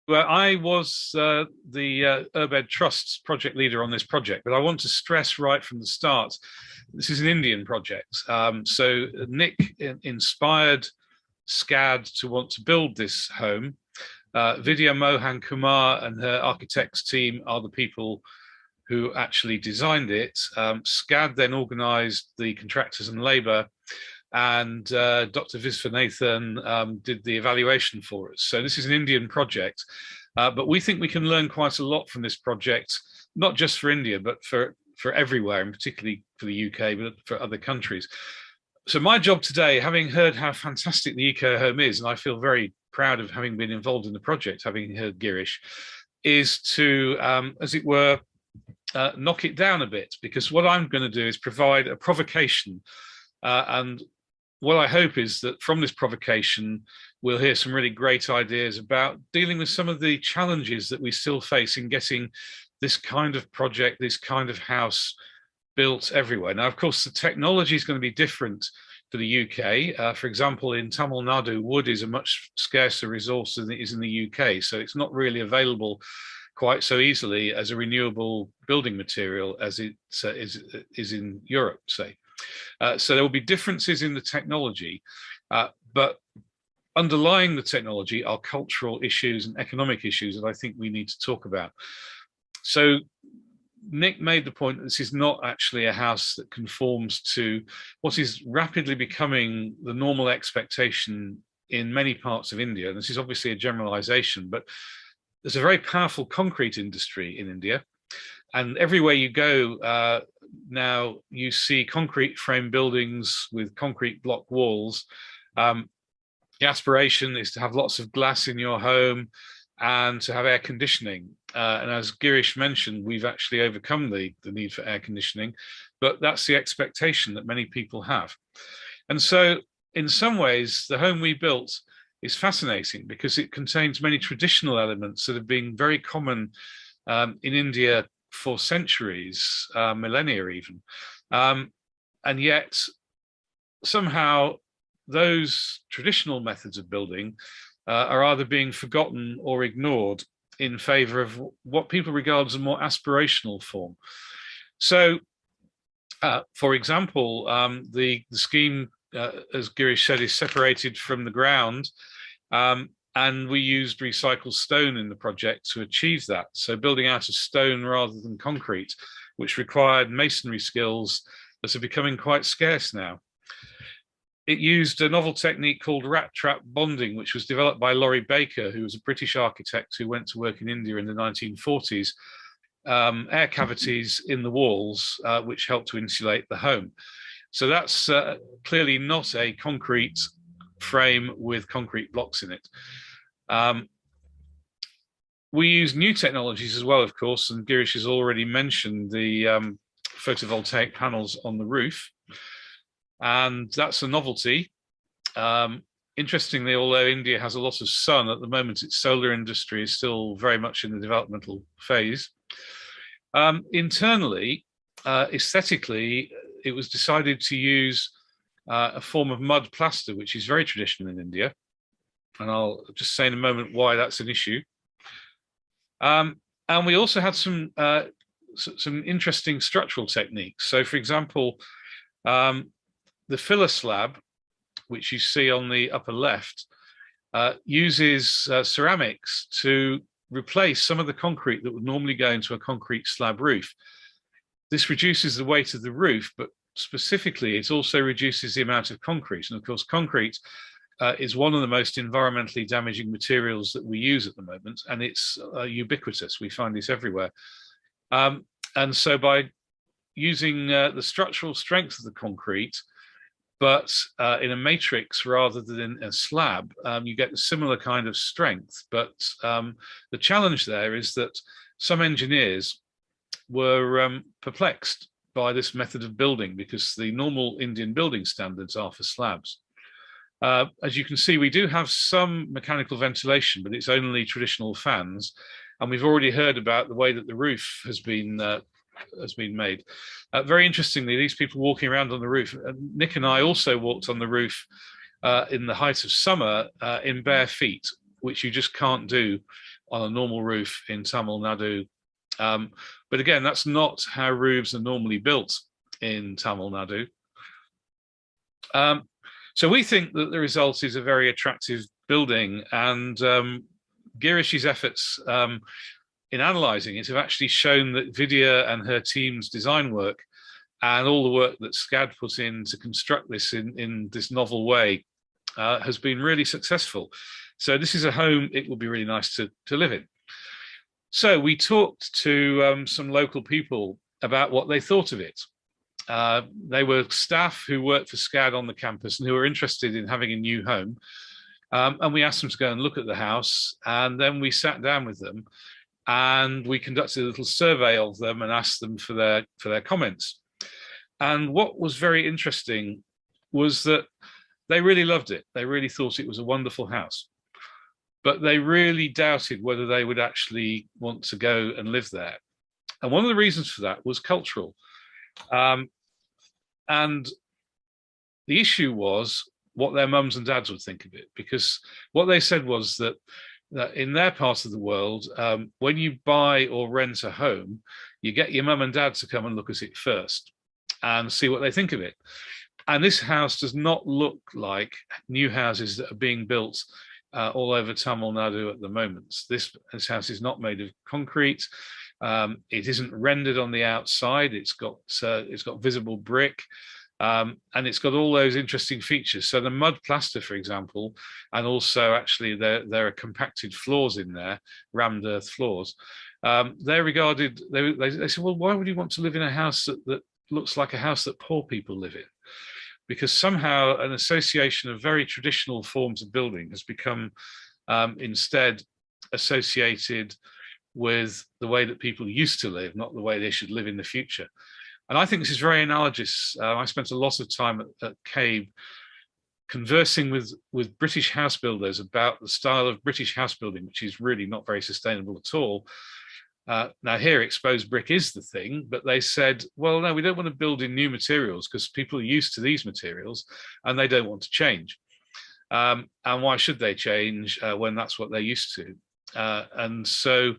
Well, I was the Urbed Trust's project leader on this project, but I want to stress right from the start, this is an Indian project. So Nick inspired SCAD to want to build this home. Vidya Mohan Kumar and her architects team are the people who actually designed it. SCAD then organized the contractors and labor, and Dr. Visvanathan did the evaluation for us. So this is an Indian project, but we think we can learn quite a lot from this project, not just for India, but for everywhere, and particularly for the UK, but for other countries. So my job today, having heard how fantastic the eco home is, and I feel very proud of having been involved in the project, having heard Girish, is to, as it were, knock it down a bit, because what I'm going to do is provide a provocation, and what I hope is that from this provocation, we'll hear some really great ideas about dealing with some of the challenges that we still face in getting this kind of project, this kind of house built everywhere. Now, of course, the technology is going to be different for the UK. For example, in Tamil Nadu, wood is a much scarcer resource than it is in the UK. So it's not really available quite so easily as a renewable building material as it is in Europe, say. So there will be differences in the technology, but underlying the technology are cultural issues and economic issues that I think we need to talk about. So Nick made the point that this is not actually a house that conforms to what is rapidly becoming the normal expectation in many parts of India. And this is obviously a generalization, but there's a very powerful concrete industry in India. And everywhere you go now, you see concrete frame buildings with concrete block walls. The aspiration is to have lots of glass in your home and to have air conditioning. And as Girish mentioned, we've actually overcome the need for air conditioning, but that's the expectation that many people have. And so in some ways, the home we built is fascinating because it contains many traditional elements that have been very common in India for centuries, millennia even. And yet somehow those traditional methods of building are either being forgotten or ignored in favor of what people regard as a more aspirational form. So, for example, the scheme, as Girish said, is separated from the ground, and we used recycled stone in the project to achieve that. So building out of stone rather than concrete, which required masonry skills that are becoming quite scarce now. It used a novel technique called rat trap bonding, which was developed by Laurie Baker, who was a British architect who went to work in India in the 1940s, air cavities in the walls, which helped to insulate the home. So that's clearly not a concrete frame with concrete blocks in it. We use new technologies as well, of course, and Girish has already mentioned the photovoltaic panels on the roof. And that's a novelty. Interestingly, although India has a lot of sun, at the moment its solar industry is still very much in the developmental phase. Internally, aesthetically, it was decided to use a form of mud plaster, which is very traditional in India. And I'll just say in a moment why that's an issue. And we also had some interesting structural techniques. So, for example, the filler slab, which you see on the upper left, uses ceramics to replace some of the concrete that would normally go into a concrete slab roof. This reduces the weight of the roof, but specifically, it also reduces the amount of concrete. And of course, concrete is one of the most environmentally damaging materials that we use at the moment, and it's ubiquitous. We find this everywhere. And so by using the structural strength of the concrete, but in a matrix rather than in a slab, you get a similar kind of strength. But the challenge there is that some engineers were perplexed by this method of building because the normal Indian building standards are for slabs. As you can see, we do have some mechanical ventilation, but it's only traditional fans. And we've already heard about the way that the roof has been made. Very interestingly, these people walking around on the roof, Nick and I also walked on the roof in the height of summer in bare feet, which you just can't do on a normal roof in Tamil Nadu. But again, that's not how roofs are normally built in Tamil Nadu. So we think that the result is a very attractive building, and Girish's efforts in analysing it have actually shown that Vidya and her team's design work and all the work that SCAD put in to construct this in this novel way has been really successful. So this is a home it would be really nice to live in. So we talked to some local people about what they thought of it. They were staff who worked for SCAD on the campus and who were interested in having a new home. And we asked them to go and look at the house. And then we sat down with them and we conducted a little survey of them and asked them for their comments. And what was very interesting was that they really loved it. They really thought it was a wonderful house, but they really doubted whether they would actually want to go and live there. And one of the reasons for that was cultural. And the issue was what their mums and dads would think of it, because what they said was that in their part of the world, when you buy or rent a home, you get your mum and dad to come and look at it first and see what they think of it. And this house does not look like new houses that are being built all over Tamil Nadu at the moment. This house is not made of concrete. It isn't rendered on the outside. It's got visible brick, and it's got all those interesting features. So the mud plaster, for example, and also actually there are compacted floors in there, rammed earth floors. They're regarded. They said, well, why would you want to live in a house that looks like a house that poor people live in? Because somehow an association of very traditional forms of building has become instead associated with the way that people used to live, not the way they should live in the future. And I think this is very analogous. I spent a lot of time at CABE conversing with British house builders about the style of British house building, which is really not very sustainable at all. Now here, exposed brick is the thing, but they said, well, no, we don't want to build in new materials because people are used to these materials and they don't want to change. And why should they change when that's what they're used to? And so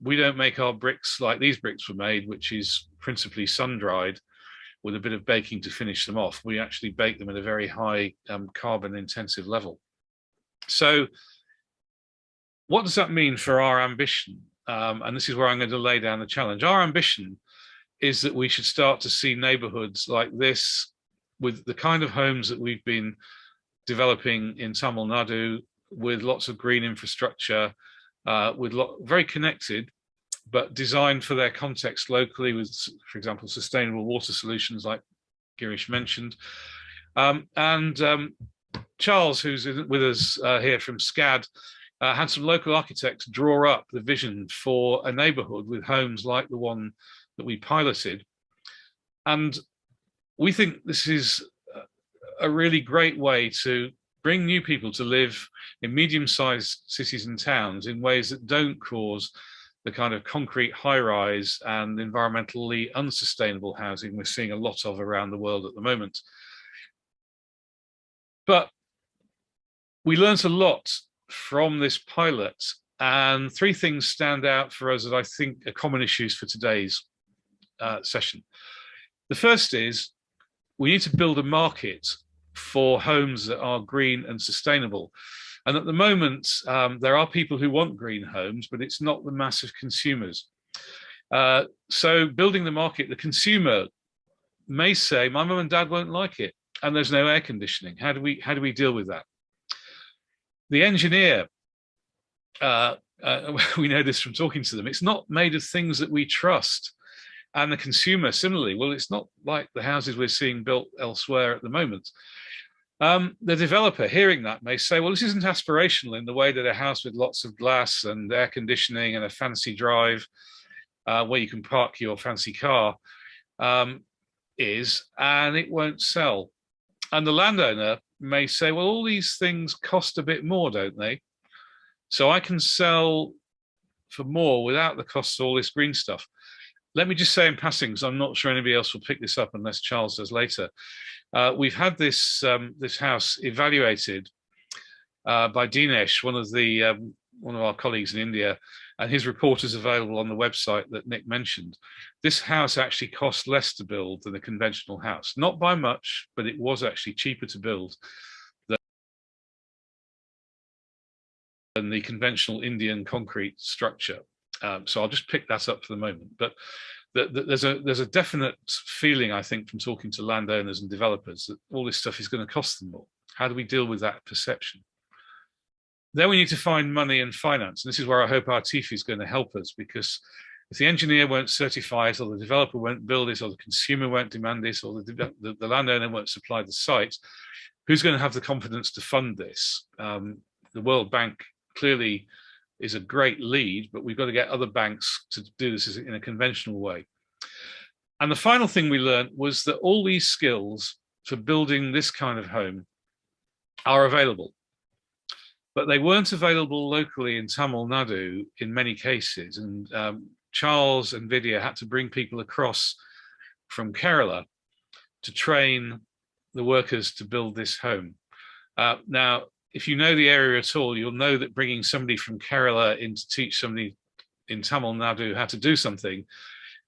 we don't make our bricks like these bricks were made, which is principally sun-dried with a bit of baking to finish them off. We actually bake them at a very high carbon-intensive level. So what does that mean for our ambition? And this is where I'm going to lay down the challenge. Our ambition is that we should start to see neighborhoods like this with the kind of homes that we've been developing in Tamil Nadu, with lots of green infrastructure, very connected, but designed for their context locally with, for example, sustainable water solutions like Girish mentioned. Charles, who's with us here from SCAD, had some local architects draw up the vision for a neighborhood with homes like the one that we piloted. And we think this is a really great way to bring new people to live in medium-sized cities and towns in ways that don't cause the kind of concrete high-rise and environmentally unsustainable housing we're seeing a lot of around the world at the moment. But we learned a lot from this pilot, and three things stand out for us that I think are common issues for today's session. The first is we need to build a market for homes that are green and sustainable. And at the moment, there are people who want green homes, but it's not the massive consumers. So building the market, the consumer may say, my mum and dad won't like it, and there's no air conditioning. How do we deal with that? The engineer, we know this from talking to them, it's not made of things that we trust. And the consumer, similarly, well, it's not like the houses we're seeing built elsewhere at the moment. The developer, hearing that, may say, well, this isn't aspirational in the way that a house with lots of glass and air conditioning and a fancy drive where you can park your fancy car is, and it won't sell. And the landowner may say, well, all these things cost a bit more, don't they? So I can sell for more without the cost of all this green stuff. Let me just say in passing, because I'm not sure anybody else will pick this up unless Charles does later. We've had this house evaluated by Dinesh, one of the one of our colleagues in India, and his report is available on the website that Nick mentioned. This house actually cost less to build than a conventional house, not by much, but it was actually cheaper to build than the conventional Indian concrete structure. So I'll just pick that up for the moment. But there's a definite feeling, I think, from talking to landowners and developers that all this stuff is going to cost them more. How do we deal with that perception? Then we need to find money and finance. And this is where I hope our TIFI is going to help us, because if the engineer won't certify it, or the developer won't build it, or the consumer won't demand this, or the landowner won't supply the site, who's going to have the confidence to fund this? The World Bank clearly is a great lead, but we've got to get other banks to do this in a conventional way. And the final thing we learned was that all these skills for building this kind of home are available, but they weren't available locally in Tamil Nadu in many cases. And Charles and Vidya had to bring people across from Kerala to train the workers to build this home. Now, if you know the area at all, you'll know that bringing somebody from Kerala in to teach somebody in Tamil Nadu how to do something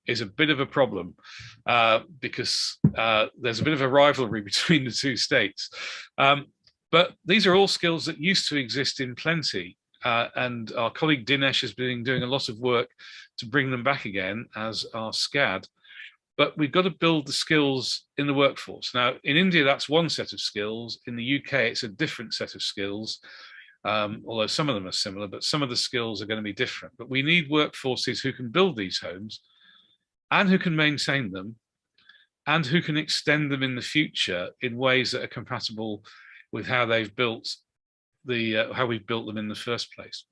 is a bit of a problem, because there's a bit of a rivalry between the two states. But these are all skills that used to exist in plenty. And our colleague Dinesh has been doing a lot of work to bring them back again, as our SCAD. But we've got to build the skills in the workforce. Now, in India, that's one set of skills. In the UK, it's a different set of skills, although some of them are similar, but some of the skills are going to be different. But we need workforces who can build these homes and who can maintain them and who can extend them in the future in ways that are compatible with how they've built how we've built them in the first place.